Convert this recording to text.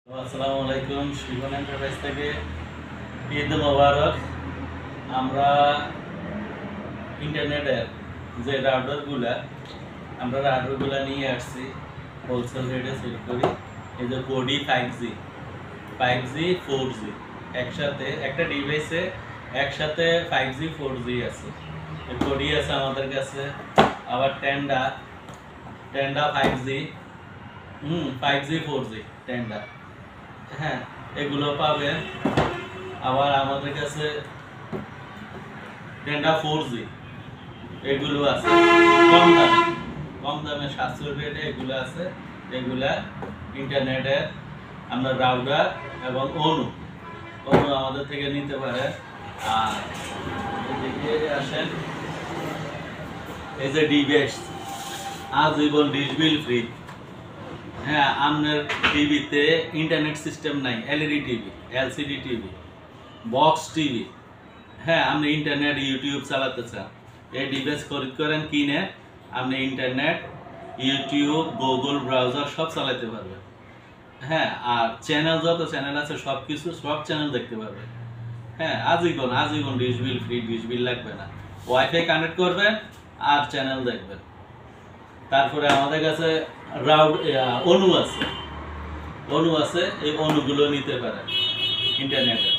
আসসালামু আলাইকুম। শিবন এন্টারপ্রাইজ থেকে ঈদ মোবারক। আমরা ইন্টারনেটের যে রাউটারগুলা নিয়ে আসছি, হোলসেল রেটে সেল করি। এই যে কোডি 5G 4G একসাথে একটা ডিভাইসে একসাথে 5G 4G আছে। কোডি আছে আমাদের কাছে, আবার টেন্ডা 5G 4G টেন্ডা, হ্যাঁ এগুলো পাবেন। আবার আমাদের কাছে টেন্ডা 4G এগুলো আছে কম দামে 700 রেটে এগুলো আছে। এগুলা ইন্টারনেটের আমরা রাউটার এবং অনু আমাদের থেকে নিতে পারে। আর এদিকে আসেন, এই যে ডিভাইস আজীবন ডিশ বিল ফ্রি। হ্যাঁ, আপনার টিভিতে ইন্টারনেট সিস্টেম নাই, LED TV, LCD TV, box TV, হ্যাঁ আপনি ইন্টারনেট ইউটিউব চালাতে চান, এই ডিভাইস খরিদ করেন, কিনে আপনি ইন্টারনেট ইউটিউব গুগল ব্রাউজার সব চালাতে পারবেন। হ্যাঁ, আর চ্যানেল যত চ্যানেল আছে সব চ্যানেল দেখতে পারবেন। হ্যাঁ, আজীবন ডিশ বিল ফ্রি, ডিশ বিল লাগবে না। ওয়াইফাই কানেক্ট করবেন আর চ্যানেল দেখবেন। তারপরে আমাদের কাছে অনু আছে, এই অনুগুলো নিতে পারেন ইন্টারনেটে।